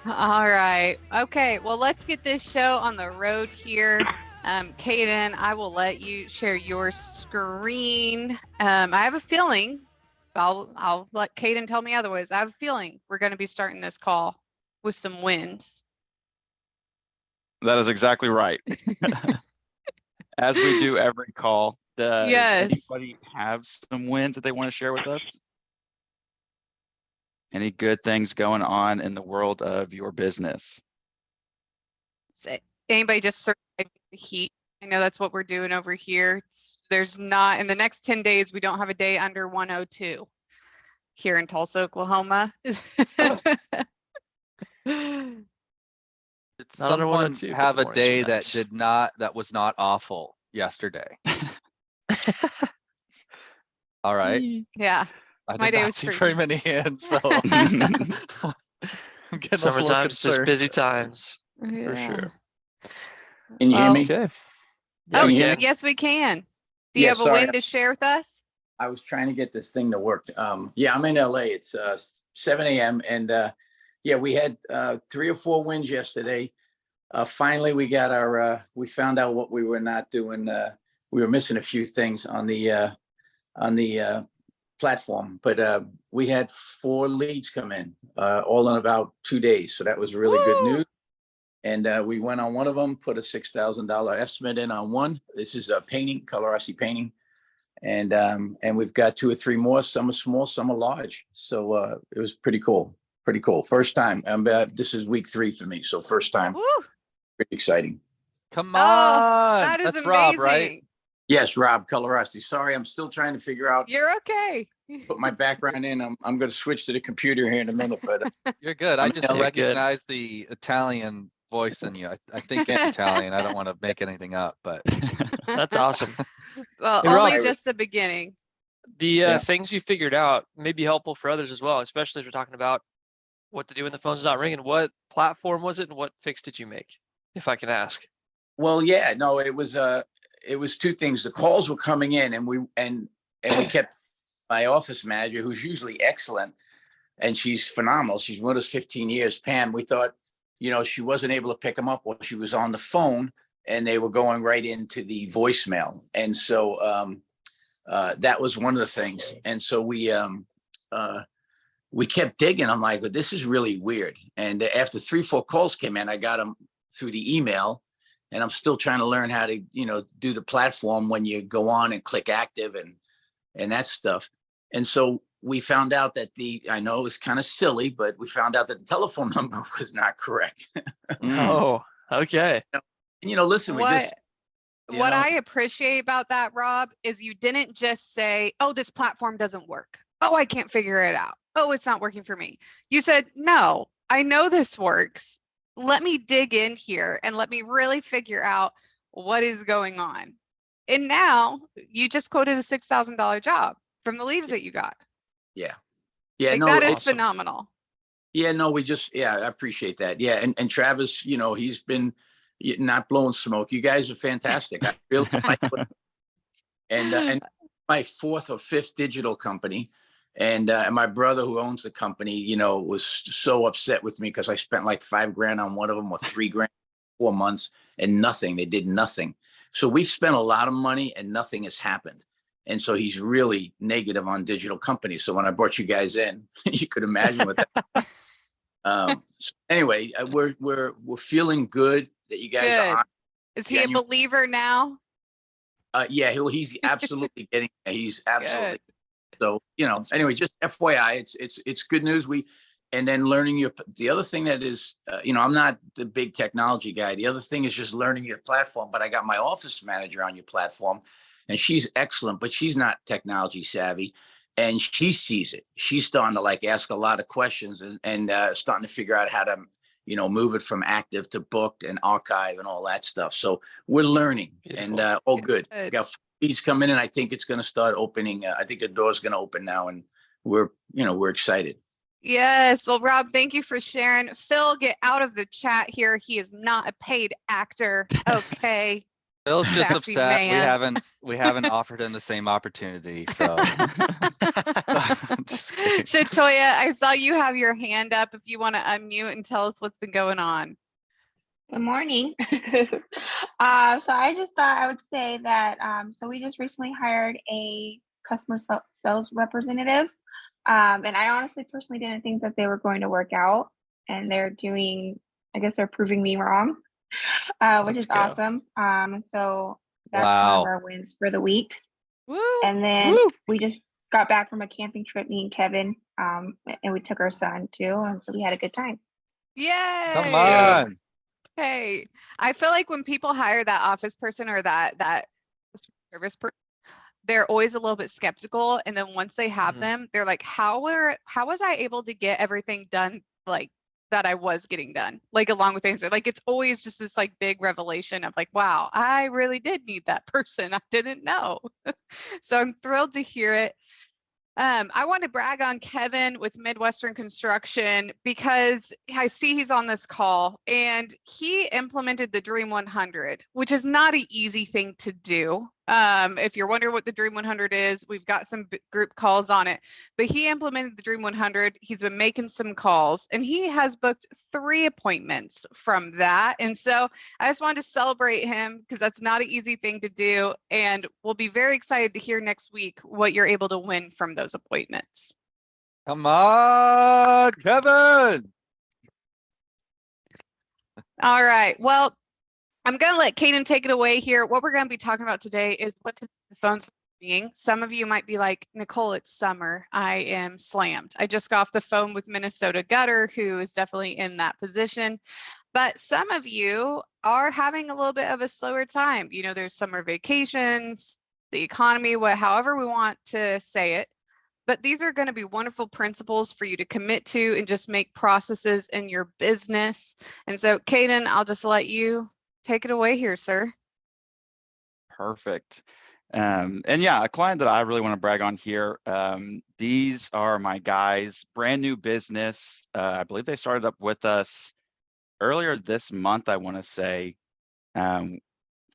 All right. Okay. Well, let's get this show on the road here. Kaden, I will let you share your screen. I have a feeling, I'll let Kaden tell me otherwise. I have a feeling we're going to be starting this call with some wins. That is exactly right. As we do every call, does anybody have some wins that they want to share with us? Any good things going on in the world of your business? Anybody just survive the heat? I know that's what we're doing over here. There's not, in the next 10 days, we don't have a day under 102 here in Tulsa, Oklahoma. Did someone have a day that was not awful yesterday? All right. Yeah. My day was see very many hands, so I'm getting Summertime's just busy times, for sure. Can you hear me? Okay. Yeah, yes, we can. Do you have a win to share with us? I was trying to get this thing to work. Yeah, I'm in LA. It's 7 a.m. and yeah, we had 3 or 4 wins yesterday. Finally, we got our. We found out what we were not doing. We were missing a few things on the platform, but we had 4 leads come in, all in about 2 days. So that was really good news. And we went on one of them, put a $6,000 estimate in on one. This is a painting, Colorasi painting. And we've got 2 or 3 more. Some are small, some are large. So it was pretty cool. Pretty cool. First time. This is week 3 for me. So first time. Woo. Pretty exciting. Come on. That is That's amazing. Rob, right? Yes, Rob Colorasi. Sorry, I'm still trying to figure out. You're okay. Put my background in. I'm going to switch to the computer here in a minute, but you're good. I just recognize the Italian voice in you. I think it's Italian. I don't want to make anything up, but that's awesome. Well, hey, only Rob, just the beginning. The things you figured out may be helpful for others as well, especially as we're talking about what to do when the phone's not ringing. What platform was it, and what fix did you make, if I can ask? Well, yeah, no, it was 2 things. The calls were coming in, and we kept my office manager, who's usually excellent, and she's phenomenal. She's with us 15 years, Pam. We thought, she wasn't able to pick them up while she was on the phone, and they were going right into the voicemail. And so that was one of the things. And so we kept digging. I'm like, well, this is really weird. And after 3, 4 calls came in, I got them through the email, and I'm still trying to learn how to, do the platform when you go on and click active and that stuff. And so we found out that I know it was kind of silly, but we found out that the telephone number was not correct. Oh, okay. Listen, what I appreciate about that, Rob, is you didn't just say, oh, this platform doesn't work. Oh, I can't figure it out. Oh, it's not working for me. You said, no, I know this works. Let me dig in here and let me really figure out what is going on. And now you just quoted a $6,000 job from the leads that you got. Yeah. That is phenomenal. Yeah, no, I appreciate that. Yeah. And Travis, he's been not blowing smoke. You guys are fantastic. I really like it. And my 4th or 5th digital company. And my brother, who owns the company, was so upset with me because I spent like $5,000 on one of them, or $3,000, 4 months, and nothing. They did nothing. So we've spent a lot of money and nothing has happened. And so he's really negative on digital companies. So when I brought you guys in, you could imagine what that. So anyway, we're feeling good that you guys are on. Is he a believer now? Yeah, he's absolutely getting. He's absolutely. Good. So anyway, just FYI, it's good news. And then learning the other thing that is, I'm not the big technology guy. The other thing is just learning your platform. But I got my office manager on your platform, and she's excellent, but she's not technology savvy, and she sees it. She's starting to ask a lot of questions and starting to figure out how to, move it from active to booked and archive and all that stuff. So we're learning. Beautiful. And all good. We got leads coming in. I think it's going to start opening. I think the door's going to open now, and we're excited. Yes. Well, Rob, thank you for sharing. Phil, get out of the chat here. He is not a paid actor. Okay. Bill's just Sassy upset. man. We haven't offered him the same opportunity. So just kidding. Shatoya, I saw you have your hand up if you want to unmute and tell us what's been going on. Good morning. So I just thought I would say that so we just recently hired a customer sales representative. And I honestly personally didn't think that they were going to work out, and they're doing, I guess they're proving me wrong, which Let's is go. awesome. And so that's one of Wow. our wins for the week. Woo! And then Woo! we just got back from a camping trip, me and Kevin, and we took our son too, and so we had a good time. Yay! Come on. Hey, I feel like when people hire that office person or that service person, they're always a little bit skeptical, and then once they have Mhm. them, they're like, how was I able to get everything done like that I was getting done, like along with things? Like it's always just this like big revelation of like, wow, I really did need that person. I didn't know. So I'm thrilled to hear it. I want to brag on Kevin with Midwestern Construction because I see he's on this call, and he implemented the Dream 100, which is not an easy thing to do. If you're wondering what the Dream 100 is, we've got some group calls on it, but he implemented the Dream 100. He's been making some calls, and he has booked 3 appointments from that. And so I just wanted to celebrate him because that's not an easy thing to do. And we'll be very excited to hear next week what you're able to win from those appointments. Come on, Kevin. All right. Well, I'm going to let Kaden take it away here. What we're going to be talking about today is what to do with the phone's being. Some of you might be like, Nicole, it's summer. I am slammed. I just got off the phone with Minnesota Gutter, who is definitely in that position. But some of you are having a little bit of a slower time. You know, there's summer vacations, the economy, however we want to say it. But these are going to be wonderful principles for you to commit to and just make processes in your business. And so, Kaden, I'll just let you take it away here, sir. Perfect. And yeah, a client that I really want to brag on here. These are my guys, brand new business. I believe they started up with us earlier this month, I want to say.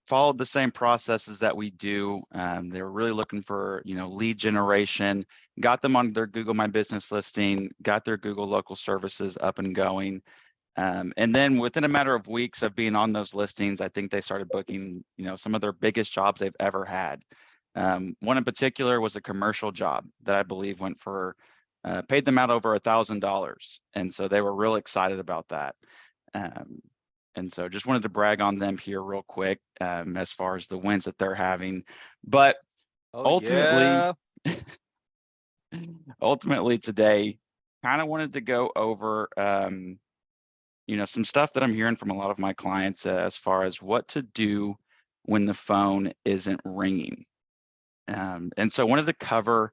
Followed the same processes that we do. They were really looking for, lead generation, got them on their Google My Business listing, got their Google local services up and going. And then within a matter of weeks of being on those listings, I think they started booking, some of their biggest jobs they've ever had. One in particular was a commercial job that I believe went for, paid them out over $1,000. And so they were real excited about that. And so just wanted to brag on them here real quick, as far as the wins that they're having. But ultimately, ultimately today, kind of wanted to go over, some stuff that I'm hearing from a lot of my clients as far as what to do when the phone isn't ringing. And so wanted to cover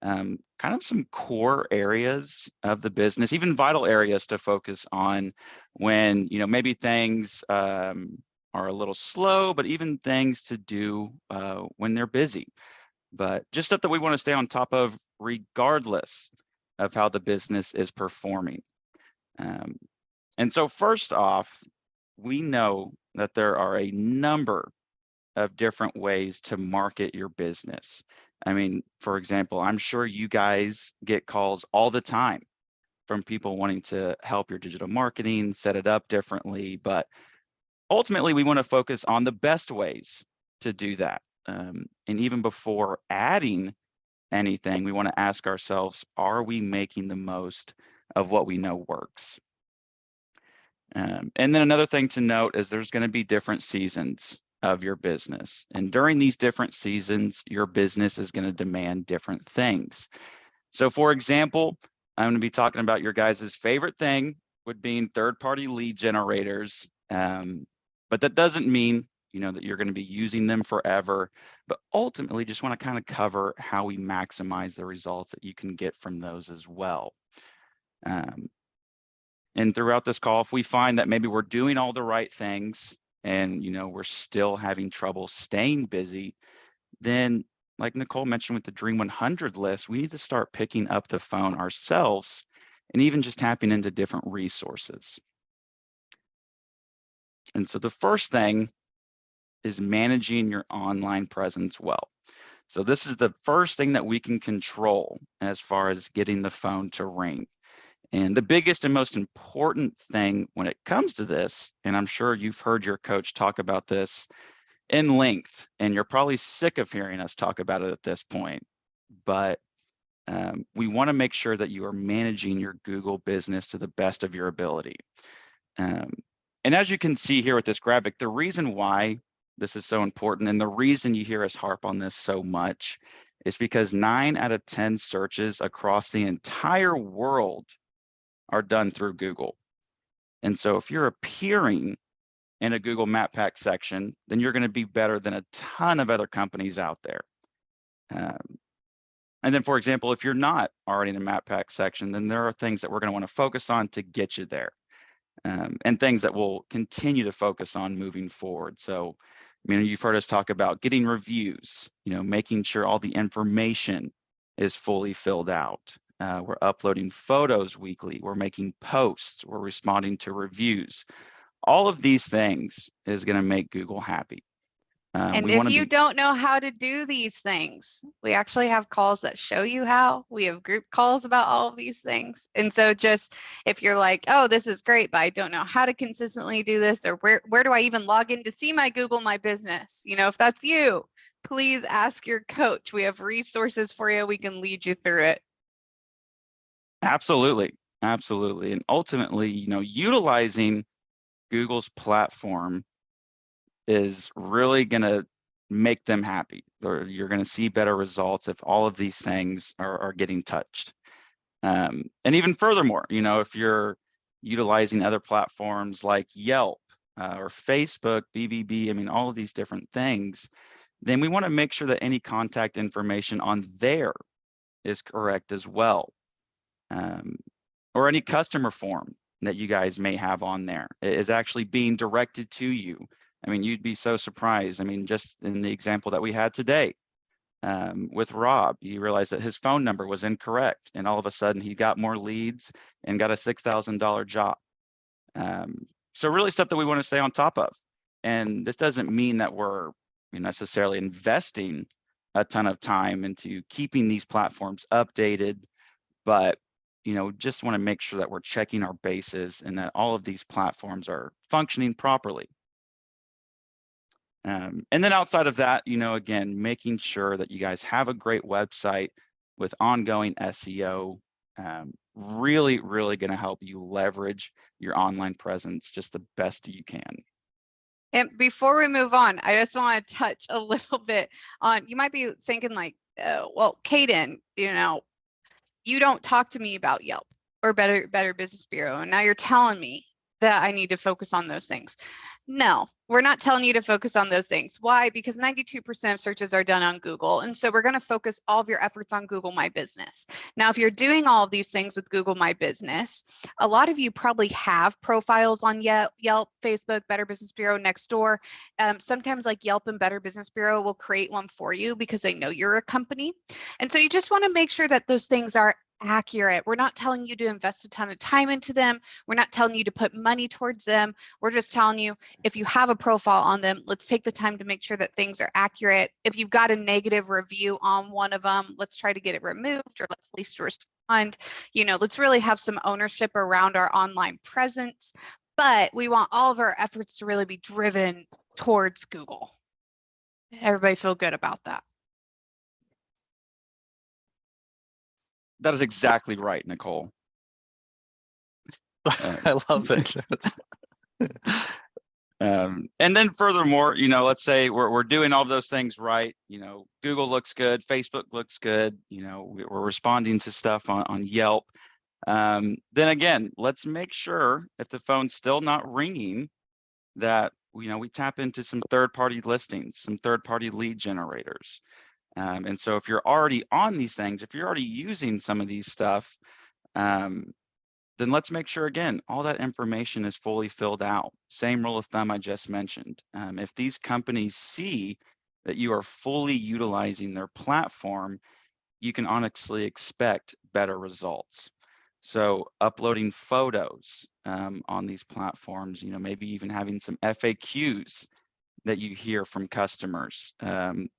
kind of some core areas of the business, even vital areas to focus on when, maybe things are a little slow, but even things to do when they're busy. But just stuff that we want to stay on top of regardless of how the business is performing. And so first off, we know that there are a number of different ways to market your business. I mean, for example, I'm sure you guys get calls all the time from people wanting to help your digital marketing, set it up differently, but ultimately we want to focus on the best ways to do that. And even before adding anything, we want to ask ourselves, are we making the most of what we know works? And then another thing to note is there's going to be different seasons of your business. And during these different seasons, your business is going to demand different things. So for example, I'm going to be talking about your guys' favorite thing would be third-party lead generators. But that doesn't mean, that you're going to be using them forever, but ultimately just want to kind of cover how we maximize the results that you can get from those as well. And throughout this call, if we find that maybe we're doing all the right things and, we're still having trouble staying busy, then like Nicole mentioned with the Dream 100 list, we need to start picking up the phone ourselves and even just tapping into different resources. And so the first thing is managing your online presence well. So this is the first thing that we can control as far as getting the phone to ring. And the biggest and most important thing when it comes to this, and I'm sure you've heard your coach talk about this in length, and you're probably sick of hearing us talk about it at this point, but we want to make sure that you are managing your Google business to the best of your ability. And as you can see here with this graphic, the reason why this is so important and the reason you hear us harp on this so much is because 9 out of 10 searches across the entire world are done through Google. And so if you're appearing in a Google Map Pack section, then you're going to be better than a ton of other companies out there. And then, for example, if you're not already in the Map Pack section, then there are things that we're going to want to focus on to get you there, and things that we'll continue to focus on moving forward. So, I mean, you've heard us talk about getting reviews, making sure all the information is fully filled out. We're uploading photos weekly. We're making posts. We're responding to reviews. All of these things is going to make Google happy. And if you don't know how to do these things, we actually have calls that show you how. We have group calls about all of these things. And so just if you're like, oh, this is great, but I don't know how to consistently do this, or where do I even log in to see my Google My Business? If that's you, please ask your coach. We have resources for you. We can lead you through it. Absolutely. Absolutely. And ultimately, utilizing Google's platform is really going to make them happy. You're going to see better results if all of these things are getting touched. And even furthermore, if you're utilizing other platforms like Yelp or Facebook, BBB, I mean, all of these different things, then we want to make sure that any contact information on there is correct as well. Or any customer form that you guys may have on there is actually being directed to you. I mean, you'd be so surprised. I mean, just in the example that we had today with Rob, he realized that his phone number was incorrect, and all of a sudden he got more leads and got a $6,000 job. So really stuff that we want to stay on top of. And this doesn't mean that we're necessarily investing a ton of time into keeping these platforms updated, but just want to make sure that we're checking our bases and that all of these platforms are functioning properly. And then outside of that, again, making sure that you guys have a great website with ongoing SEO, really, really going to help you leverage your online presence just the best you can. And before we move on, I just want to touch a little bit on, you might be thinking like, well, Kaden, you don't talk to me about Yelp or Better Business Bureau, and now you're telling me that I need to focus on those things. No, we're not telling you to focus on those things. Why? Because 92% of searches are done on Google. And so we're going to focus all of your efforts on Google My Business. Now, if you're doing all of these things with Google My Business, a lot of you probably have profiles on Yelp, Facebook, Better Business Bureau, Nextdoor. Sometimes like Yelp and Better Business Bureau will create one for you because they know you're a company. And so you just want to make sure that those things are accurate. We're not telling you to invest a ton of time into them. We're not telling you to put money towards them. We're just telling you, if you have a profile on them, let's take the time to make sure that things are accurate. If you've got a negative review on one of them, let's try to get it removed, or let's at least respond. Let's really have some ownership around our online presence. But we want all of our efforts to really be driven towards Google. Everybody feel good about that? That is exactly right, Nicole. I love it. And then furthermore, let's say we're doing all of those things right. Google looks good, Facebook looks good. We're responding to stuff on Yelp. Then again, let's make sure if the phone's still not ringing, that we tap into some third-party listings, some third-party lead generators. And so if you're already on these things, if you're already using some of these stuff, then let's make sure, again, all that information is fully filled out. Same rule of thumb I just mentioned. If these companies see that you are fully utilizing their platform, you can honestly expect better results. So uploading photos on these platforms, maybe even having some FAQs that you hear from customers.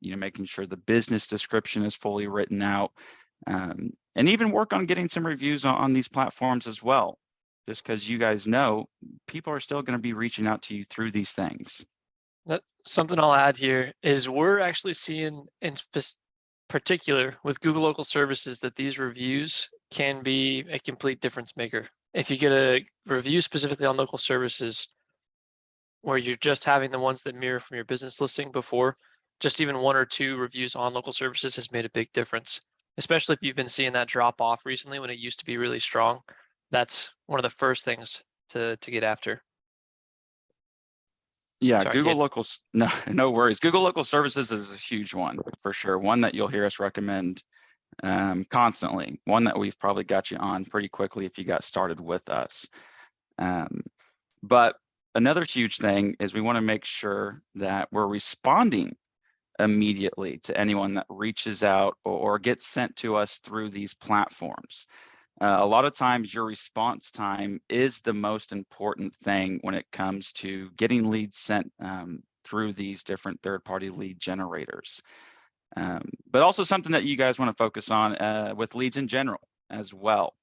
Making sure the business description is fully written out, and even work on getting some reviews on these platforms as well. Just because you guys know, people are still going to be reaching out to you through these things. Something I'll add here is we're actually seeing in particular with Google Local Services that these reviews can be a complete difference maker. If you get a review specifically on local services, where you're just having the ones that mirror from your business listing before, just even 1 or 2 reviews on local services has made a big difference, especially if you've been seeing that drop off recently when it used to be really strong. That's one of the first things to get after. Yeah, Sorry, Google kid. Locals, no worries. Google Local Services is a huge one for sure. One that you'll hear us recommend constantly. One that we've probably got you on pretty quickly if you got started with us. But another huge thing is we want to make sure that we're responding immediately to anyone that reaches out or gets sent to us through these platforms. A lot of times your response time is the most important thing when it comes to getting leads sent through these different third-party lead generators. But also something that you guys want to focus on with leads in general as well.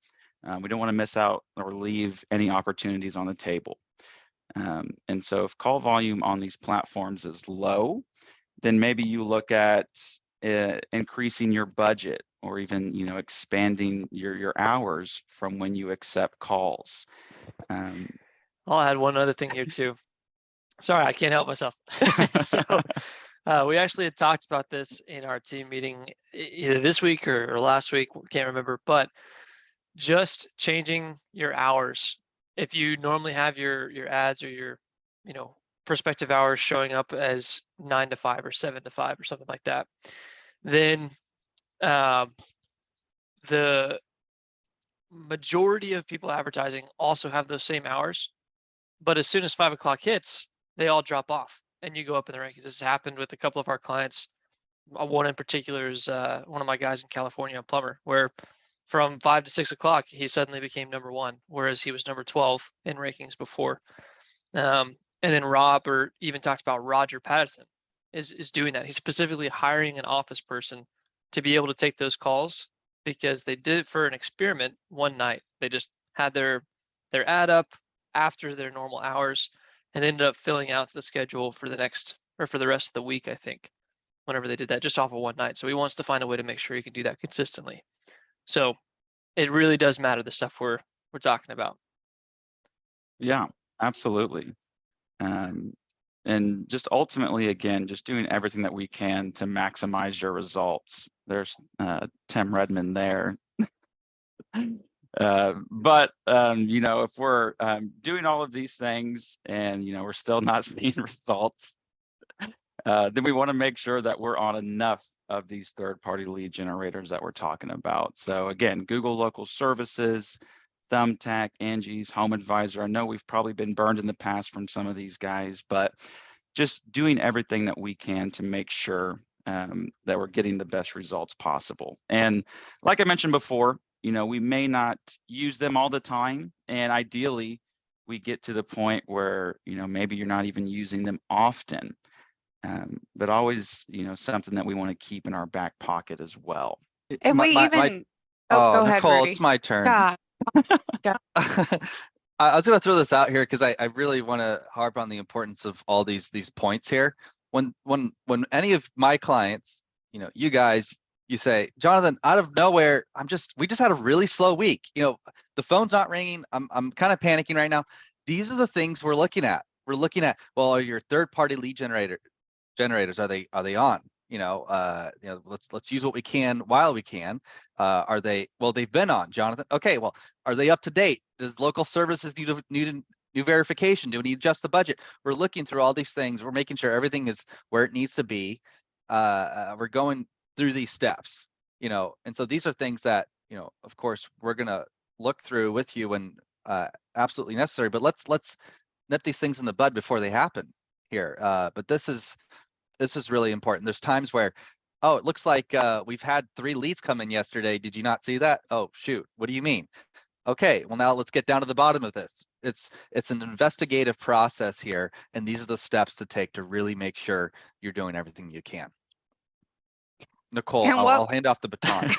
We don't want to miss out or leave any opportunities on the table. And so if call volume on these platforms is low, then maybe you look at increasing your budget, or even expanding your hours from when you accept calls. I'll add one other thing here too. Sorry, I can't help myself. So we actually had talked about this in our team meeting either this week or last week, can't remember, but just changing your hours. If you normally have your ads or your prospective hours showing up as 9 to 5 or 7 to 5 or something like that, then the majority of people advertising also have those same hours, but as soon as 5 o'clock hits, they all drop off and you go up in the rankings. This has happened with a couple of our clients. One in particular is one of my guys in California, a plumber, where from 5 to 6 o'clock, he suddenly became number 1, whereas he was number 12 in rankings before. And then Robert even talked about Roger Patterson is doing that. He's specifically hiring an office person to be able to take those calls, because they did it for an experiment one night. They just had their ad up after their normal hours and ended up filling out the schedule for the next, or for the rest of the week, I think, whenever they did that, just off of one night. So he wants to find a way to make sure he can do that consistently. So it really does matter, the stuff we're talking about. Yeah, absolutely. And just ultimately, again, just doing everything that we can to maximize your results. There's Tim Redmond there. But if we're doing all of these things and we're still not seeing results, then we want to make sure that we're on enough of these third-party lead generators that we're talking about. So again, Google Local Services, Thumbtack, Angie's, Home Advisor. I know we've probably been burned in the past from some of these guys, but just doing everything that we can to make sure that we're getting the best results possible. And like I mentioned before, we may not use them all the time, and ideally we get to the point where maybe you're not even using them often, but always something that we want to keep in our back pocket as well. And we even go ahead, Nicole, Rudy. it's my turn. God. I was going to throw this out here because I really want to harp on the importance of all these points here. When any of my clients, you guys, you say, Jonathan, out of nowhere, we just had a really slow week. The phone's not ringing. I'm kind of panicking right now. These are the things we're looking at. We're looking at, well, are your third-party lead generators, are they on? Let's use what we can while we can. Are they? Well, they've been on, Jonathan. Okay, well, are they up to date? Does local services need new verification? Do we need to adjust the budget? We're looking through all these things. We're making sure everything is where it needs to be. We're going through these steps, and so these are things that, of course, we're gonna look through with you when absolutely necessary. But let's nip these things in the bud before they happen here. But this is really important. There's times where, oh, it looks like we've had 3 leads come in yesterday. Did you not see that? Oh, shoot. What do you mean? Okay, well, now let's get down to the bottom of this. It's an investigative process here, and these are the steps to take to really make sure you're doing everything you can. Nicole, And I'll hand off the baton.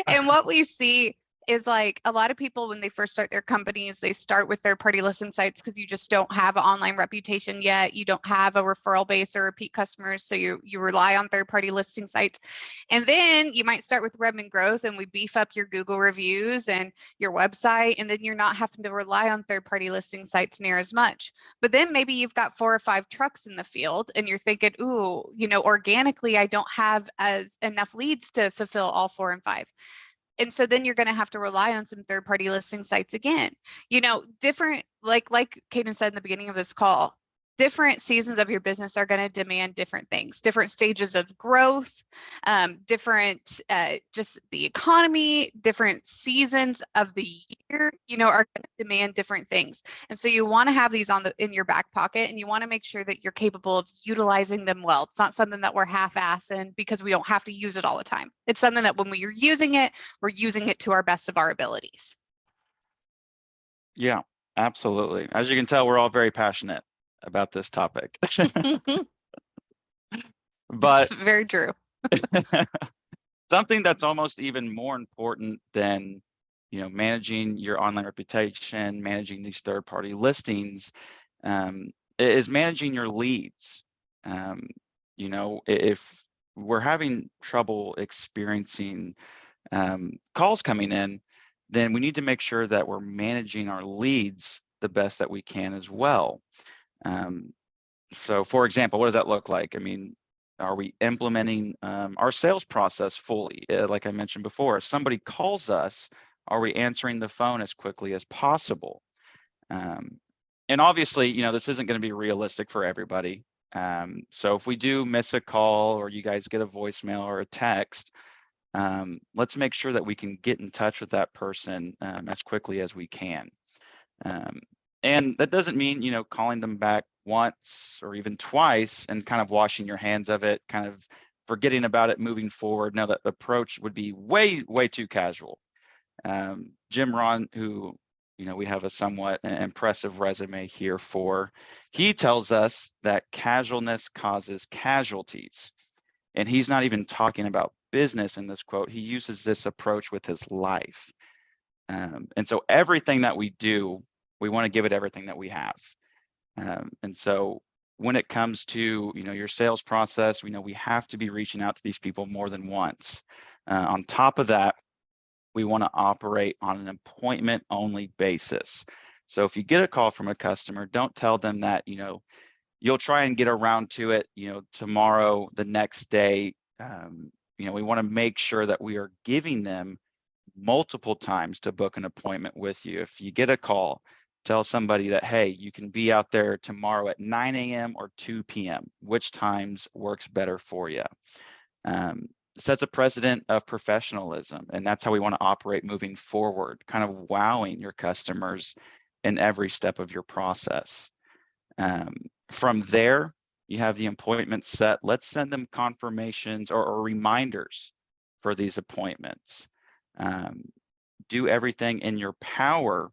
And what we see is like a lot of people when they first start their companies, they start with third-party listing sites because you just don't have an online reputation yet. You don't have a referral base or repeat customers, so you rely on third-party listing sites. And then you might start with revenue growth, and we beef up your Google reviews and your website, and then you're not having to rely on third-party listing sites near as much. But then maybe you've got 4 or 5 trucks in the field, and you're thinking, ooh, you know, organically, I don't have as enough leads to fulfill all 4 and 5. And so then you're going to have to rely on some third-party listing sites again. You know, different, like Kaden said in the beginning of this call, different seasons of your business are going to demand different things, different stages of growth, different, just the economy, different seasons of the year, you know, are going to demand different things. And so you want to have these in your back pocket, and you want to make sure that you're capable of utilizing them well. It's not something that we're half-assing because we don't have to use it all the time. It's something that when we're using it to our best of our abilities. Yeah, absolutely. As you can tell, we're all very passionate about this topic. But it's very true. something that's almost even more important than, you know, managing your online reputation, managing these third-party listings, is managing your leads. You know, if we're having trouble experiencing calls coming in, then we need to make sure that we're managing our leads the best that we can as well. So for example, what does that look like? I mean, are we implementing our sales process fully? Like I mentioned before, if somebody calls us, are we answering the phone as quickly as possible? And obviously, you know, this isn't going to be realistic for everybody. So if we do miss a call or you guys get a voicemail or a text, let's make sure that we can get in touch with that person as quickly as we can. And that doesn't mean, you know, calling them back once or even twice and kind of washing your hands of it, kind of forgetting about it, moving forward. Now that approach would be way too casual. Jim Ron, who, you know, we have a somewhat impressive resume here for, he tells us that casualness causes casualties. And he's not even talking about business in this quote. He uses this approach with his life. And so everything that we do, we want to give it everything that we have. And so when it comes to, you know, your sales process, we know we have to be reaching out to these people more than once. On top of that, we want to operate on an appointment only basis. So if you get a call from a customer, don't tell them that, you know, you'll try and get around to it, you know, tomorrow, the next day. You know, we want to make sure that we are giving them multiple times to book an appointment with you. If you get a call, tell somebody that, hey, you can be out there tomorrow at 9 a.m. or 2 p.m. Which times works better for you? Sets a precedent of professionalism, and that's how we want to operate moving forward, kind of wowing your customers in every step of your process. From there, you have the appointment set. Let's send them confirmations or reminders for these appointments. Do everything in your power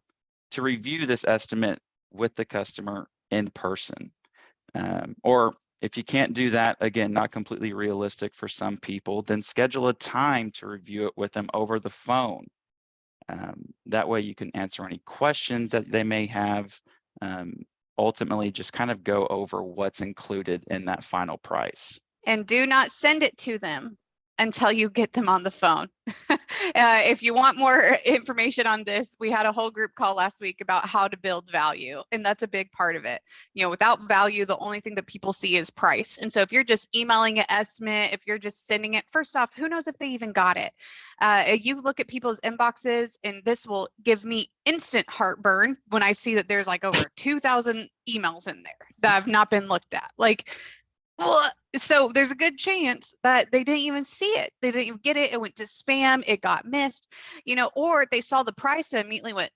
to review this estimate with the customer in person. Or if you can't do that, again, not completely realistic for some people, then schedule a time to review it with them over the phone. That way you can answer any questions that they may have. Ultimately, just kind of go over what's included in that final price. And do not send it to them until you get them on the phone. If you want more information on this, we had a whole group call last week about how to build value, and that's a big part of it. You know, without value, the only thing that people see is price. And so if you're just emailing an estimate, if you're just sending it, first off, who knows if they even got it? You look at people's inboxes, and this will give me instant heartburn when I see that there's like over 2,000 emails in there that have not been looked at. Like, so there's a good chance that they didn't even see it. They didn't even get it. It went to spam. It got missed, you know, or they saw the price and immediately went,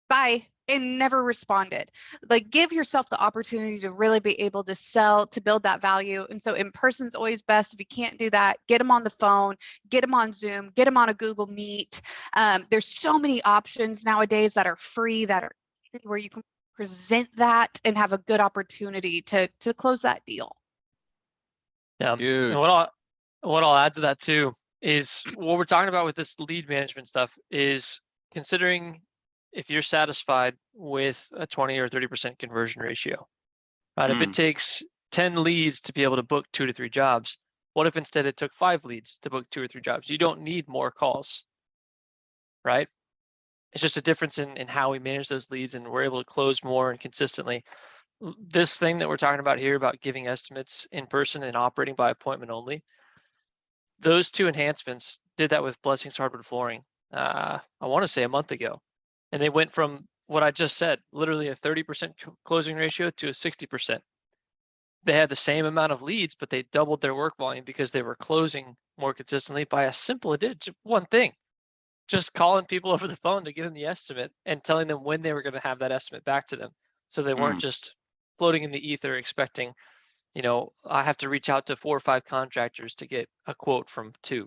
bye. and never responded. Like, give yourself the opportunity to really be able to sell, to build that value. And so in person's always best. If you can't do that, get them on the phone, get them on Zoom, get them on a Google Meet. There's so many options nowadays that are free, that are where you can present that and have a good opportunity to close that deal. Yeah. Huge. And what I'll add to that too is what we're talking about with this lead management stuff is considering if you're satisfied with a 20 or 30% conversion ratio, right? If it takes 10 leads to be able to book 2 to 3 jobs, what if instead it took 5 leads to book 2 or 3 jobs? You don't need more calls, right? It's just a difference in how we manage those leads, and we're able to close more and consistently. This thing that we're talking about here about giving estimates in person and operating by appointment only, those 2 enhancements did that with Blessings Hardwood Flooring, I want to say a month ago. And they went from what I just said, literally a 30% closing ratio to a 60%. They had the same amount of leads, but they doubled their work volume because they were closing more consistently by a simple one thing, just calling people over the phone to give them the estimate and telling them when they were going to have that estimate back to them. So they weren't just floating in the ether expecting, I have to reach out to 4 or 5 contractors to get a quote from 2.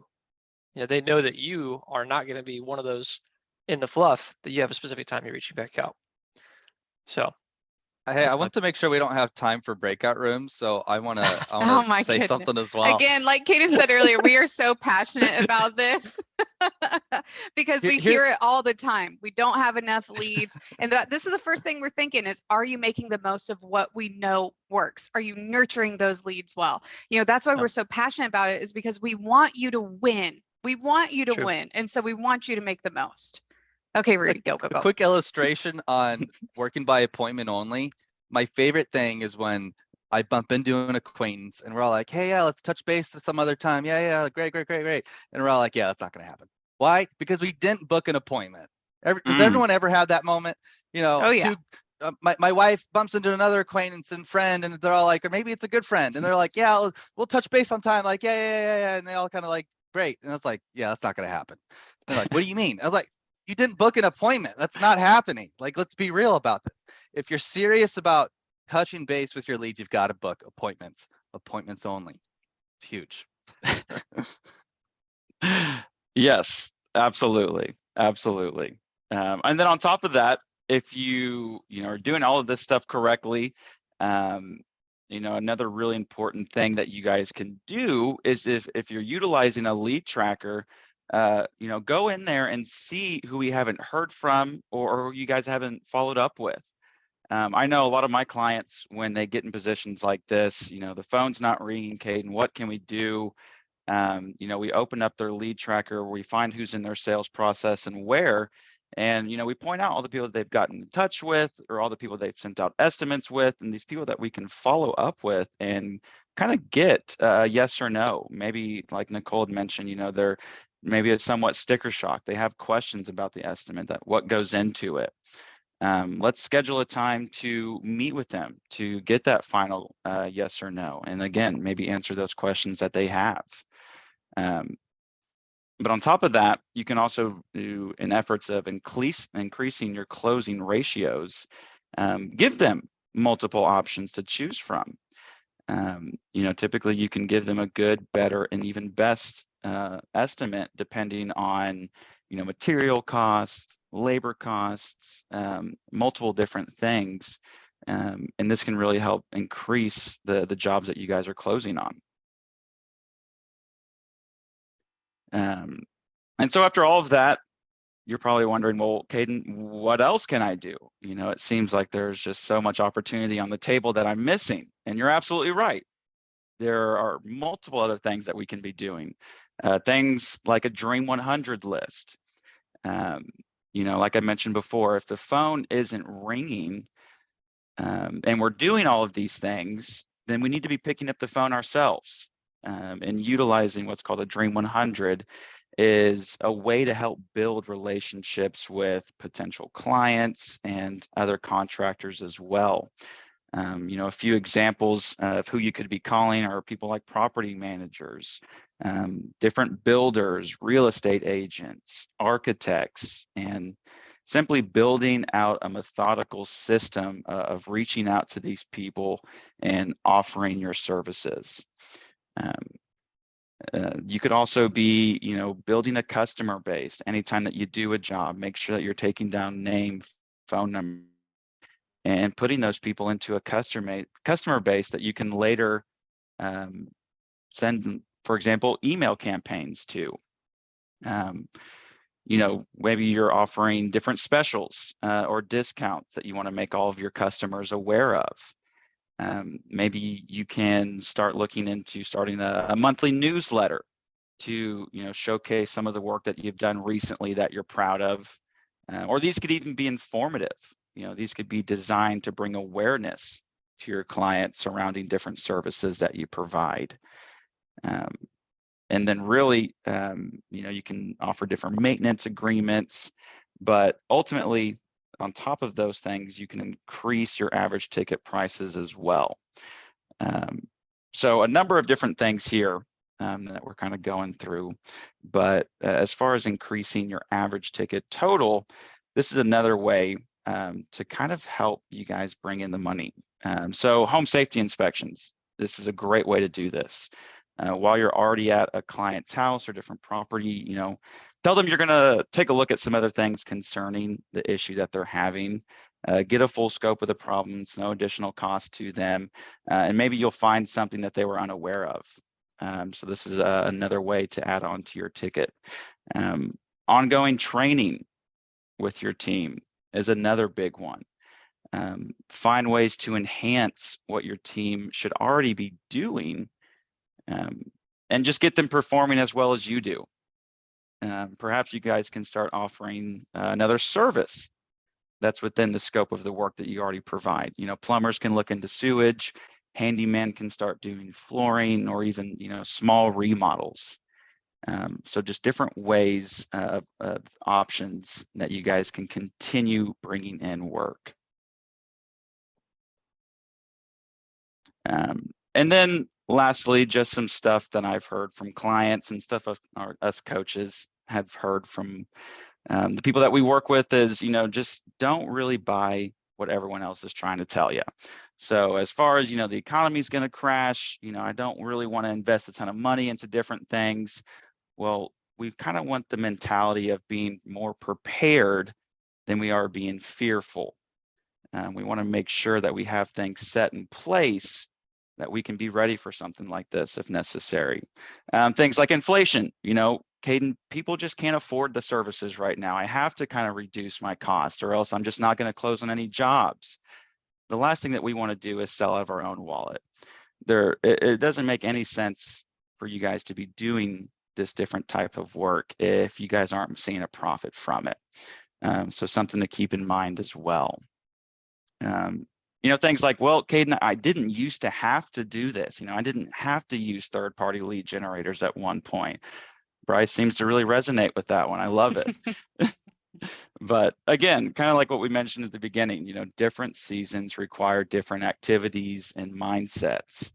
They know that you are not going to be one of those in the fluff, that you have a specific time you're reaching back out. So Hey, I want to make sure we don't have time for breakout rooms, so I want to Oh my say goodness. something as well. Again, like Kaden said earlier, we are so passionate about this because we hear it all the time. We don't have enough leads. And this is the first thing we're thinking is, are you making the most of what we know works? Are you nurturing those leads well? That's why we're so passionate about it, is because we want you to win. We want you to win. And so we want you to make the most. Okay, Rudy, go. A quick illustration on working by appointment only. My favorite thing is when I bump into an acquaintance and we're all like, hey, yeah, let's touch base some other time. Yeah, great. And we're all like, yeah, that's not going to happen. Why? Because we didn't book an appointment. Does everyone ever have that moment? Oh, yeah. My wife bumps into another acquaintance and friend, and they're all like, or maybe it's a good friend, and they're like, yeah, we'll touch base sometime. Like, yeah. And they all kind of like, great. And I was like, yeah, that's not going to happen. And they're like, what do you mean? I was like, you didn't book an appointment. That's not happening. Like, let's be real about this. If you're serious about touching base with your leads, you've got to book appointments only. It's huge. Yes, absolutely. And then on top of that, if you are doing all of this stuff correctly, another really important thing that you guys can do is if you're utilizing a lead tracker, go in there and see who we haven't heard from or who you guys haven't followed up with. I know a lot of my clients, when they get in positions like this, the phone's not ringing, Caden, what can we do? We open up their lead tracker, we find who's in their sales process and where, and we point out all the people that they've gotten in touch with, or all the people they've sent out estimates with, and these people that we can follow up with and kind of get yes or no. Maybe like Nicole had mentioned, they're maybe it's somewhat sticker shock. They have questions about the estimate, that what goes into it. Let's schedule a time to meet with them to get that final yes or no. And again, maybe answer those questions that they have. But on top of that, you can also do in efforts of increasing your closing ratios, give them multiple options to choose from. Typically you can give them a good, better, and even best estimate depending on material costs, labor costs, multiple different things, and this can really help increase the jobs that you guys are closing on. And so after all of that, you're probably wondering, well, Caden, what else can I do? It seems like there's just so much opportunity on the table that I'm missing, and you're absolutely right. There are multiple other things that we can be doing. Things like a Dream 100 list. Like I mentioned before, if the phone isn't ringing and we're doing all of these things, then we need to be picking up the phone ourselves and utilizing what's called a Dream 100 is a way to help build relationships with potential clients and other contractors as well. A few examples of who you could be calling are people like property managers, different builders, real estate agents, architects, and simply building out a methodical system of reaching out to these people and offering your services. You could also be, building a customer base. Anytime that you do a job, make sure that you're taking down name, phone number, and putting those people into a customer base that you can later send, for example, email campaigns to. Maybe you're offering different specials or discounts that you want to make all of your customers aware of. Maybe you can start looking into starting a monthly newsletter to showcase some of the work that you've done recently that you're proud of. Or these could even be informative. These could be designed to bring awareness to your clients surrounding different services that you provide. And then really, you can offer different maintenance agreements, but ultimately, on top of those things, you can increase your average ticket prices as well. So a number of different things here that we're kind of going through, but as far as increasing your average ticket total, this is another way to kind of help you guys bring in the money. So home safety inspections, this is a great way to do this. While you're already at a client's house or different property, tell them you're going to take a look at some other things concerning the issue that they're having. Get a full scope of the problems, no additional cost to them, and maybe you'll find something that they were unaware of. So this is another way to add on to your ticket. Ongoing training with your team is another big one. Find ways to enhance what your team should already be doing, and just get them performing as well as you do. Perhaps you guys can start offering another service that's within the scope of the work that you already provide. Plumbers can look into sewage, handyman can start doing flooring, or even small remodels. So just different ways of options that you guys can continue bringing in work. And then lastly, just some stuff that I've heard from clients and stuff us coaches have heard from the people that we work with is, just don't really buy what everyone else is trying to tell you. So as far as, the economy is going to crash, I don't really want to invest a ton of money into different things. Well, we kind of want the mentality of being more prepared than we are being fearful. We want to make sure that we have things set in place that we can be ready for something like this if necessary. Things like inflation, Caden, people just can't afford the services right now. I have to kind of reduce my cost, or else I'm just not going to close on any jobs. The last thing that we want to do is sell out of our own wallet. It doesn't make any sense for you guys to be doing this different type of work if you guys aren't seeing a profit from it. So something to keep in mind as well. Things like, well, Caden, I didn't used to have to do this. I didn't have to use third-party lead generators at one point. Bryce seems to really resonate with that one. I love it. But again, kind of like what we mentioned at the beginning, different seasons require different activities and mindsets.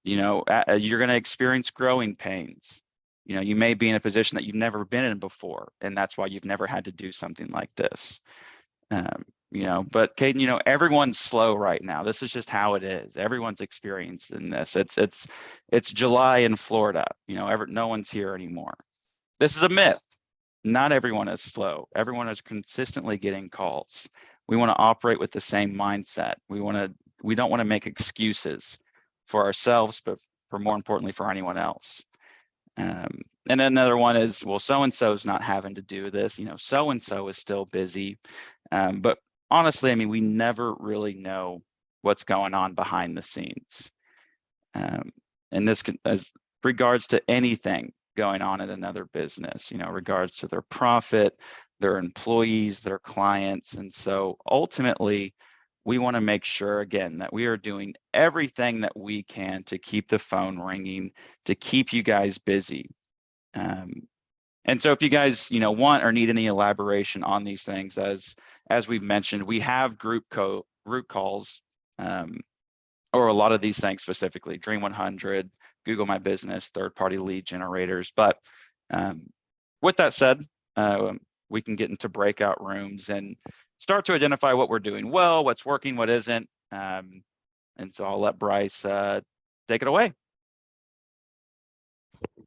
You're going to experience growing pains. You may be in a position that you've never been in before, and that's why you've never had to do something like this. But Caden, everyone's slow right now. This is just how it is. Everyone's experiencing this. It's July in Florida. No one's here anymore. This is a myth. Not everyone is slow. Everyone is consistently getting calls. We want to operate with the same mindset. We don't want to make excuses for ourselves, but more importantly for anyone else. And another one is, well, so-and-so is not having to do this. So-and-so is still busy. But honestly, we never really know what's going on behind the scenes. And this can, as regards to anything going on at another business, regards to their profit, their employees, their clients. And so ultimately, we want to make sure, again, that we are doing everything that we can to keep the phone ringing, to keep you guys busy. And so if you guys, want or need any elaboration on these things, as we've mentioned, we have group calls, or a lot of these things specifically, Dream 100, Google My Business, third-party lead generators. But with that said, we can get into breakout rooms and start to identify what we're doing well, what's working, what isn't. And so I'll let Bryce take it away.